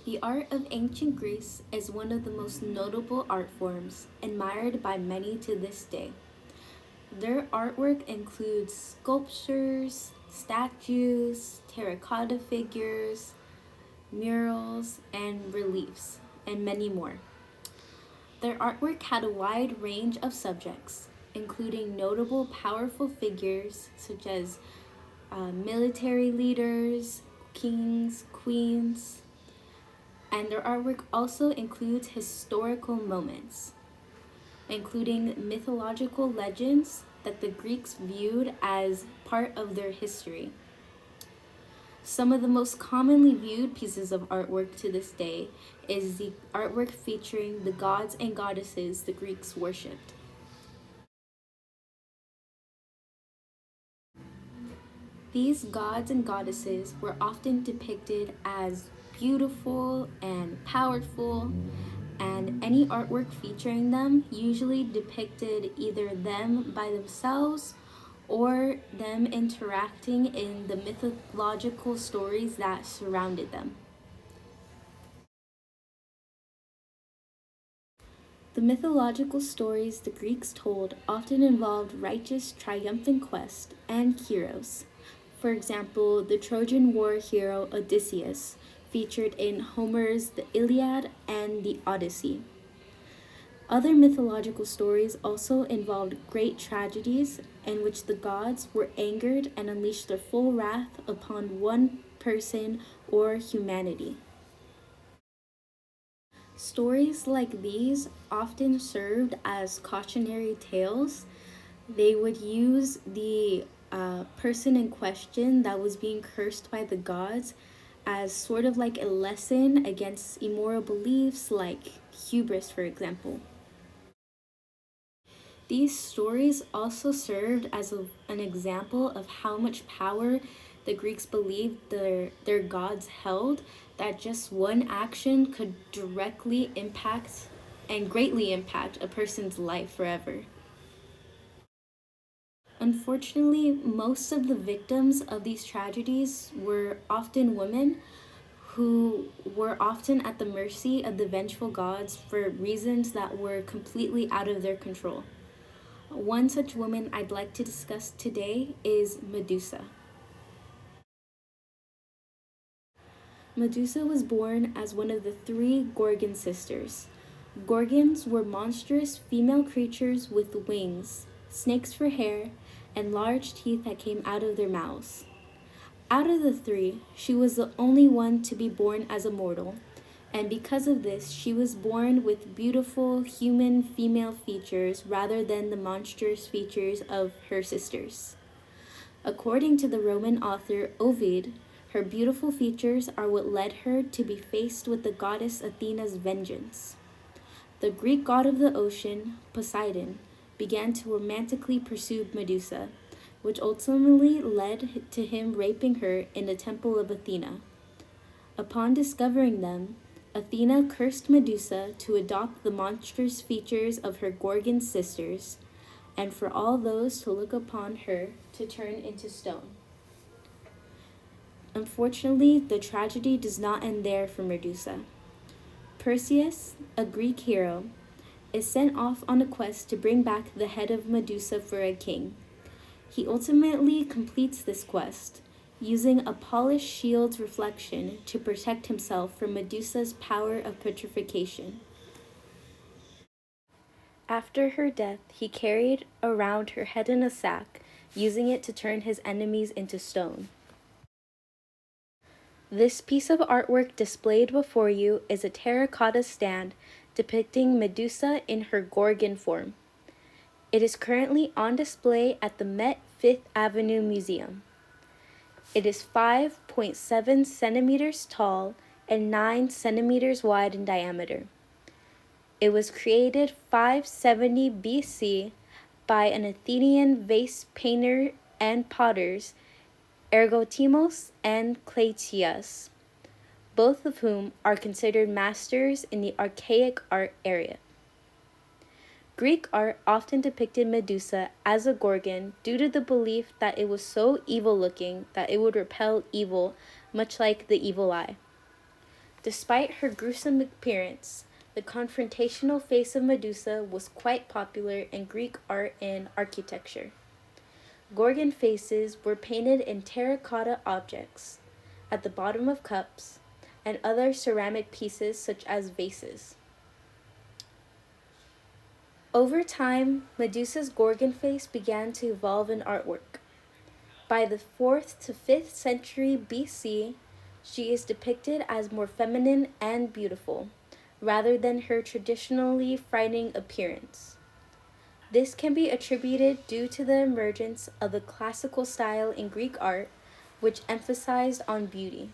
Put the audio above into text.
The art of ancient Greece is one of the most notable art forms, admired by many to this day. Their artwork includes sculptures, statues, terracotta figures, murals, and reliefs, and many more. Their artwork had a wide range of subjects, including notable powerful figures such as military leaders, kings, queens, and their artwork also includes historical moments, including mythological legends that the Greeks viewed as part of their history. Some of the most commonly viewed pieces of artwork to this day is the artwork featuring the gods and goddesses the Greeks worshipped. These gods and goddesses were often depicted as beautiful and powerful, and any artwork featuring them usually depicted either them by themselves or them interacting in the mythological stories that surrounded them. The mythological stories the Greeks told often involved righteous triumphant quests and heroes. For example, the Trojan War hero Odysseus, featured in Homer's The Iliad and the Odyssey. Other mythological stories also involved great tragedies in which the gods were angered and unleashed their full wrath upon one person or humanity. Stories like these often served as cautionary tales. They would use the person in question that was being cursed by the gods as sort of like a lesson against immoral beliefs like hubris, for example. These stories also served as an example of how much power the Greeks believed their gods held, that just one action could directly impact and greatly impact a person's life forever. Unfortunately, most of the victims of these tragedies were often women who were often at the mercy of the vengeful gods for reasons that were completely out of their control. One such woman I'd like to discuss today is Medusa. Medusa was born as one of the three Gorgon sisters. Gorgons were monstrous female creatures with wings, snakes for hair, and large teeth that came out of their mouths. Out of the three, she was the only one to be born as a mortal, and because of this, she was born with beautiful human female features rather than the monstrous features of her sisters. According to the Roman author Ovid, her beautiful features are what led her to be faced with the goddess Athena's vengeance. The Greek god of the ocean, Poseidon, began to romantically pursue Medusa, which ultimately led to him raping her in the temple of Athena. Upon discovering them, Athena cursed Medusa to adopt the monstrous features of her Gorgon sisters, and for all those to look upon her to turn into stone. Unfortunately, the tragedy does not end there for Medusa. Perseus, a Greek hero, is sent off on a quest to bring back the head of Medusa for a king. He ultimately completes this quest, using a polished shield's reflection to protect himself from Medusa's power of petrification. After her death, he carried around her head in a sack, using it to turn his enemies into stone. This piece of artwork displayed before you is a terracotta stand depicting Medusa in her Gorgon form. It is currently on display at the Met Fifth Avenue Museum. It is 5.7 centimeters tall and 9 centimeters wide in diameter. It was created 570 BC by an Athenian vase painter and potters, Ergotimos and Cleitias, both of whom are considered masters in the archaic art area. Greek art often depicted Medusa as a Gorgon due to the belief that it was so evil-looking that it would repel evil, much like the evil eye. Despite her gruesome appearance, the confrontational face of Medusa was quite popular in Greek art and architecture. Gorgon faces were painted in terracotta objects, at the bottom of cups, and other ceramic pieces such as vases. Over time, Medusa's Gorgon face began to evolve in artwork. By the 4th to 5th century BC, she is depicted as more feminine and beautiful, rather than her traditionally frightening appearance. This can be attributed due to the emergence of the classical style in Greek art, which emphasized on beauty.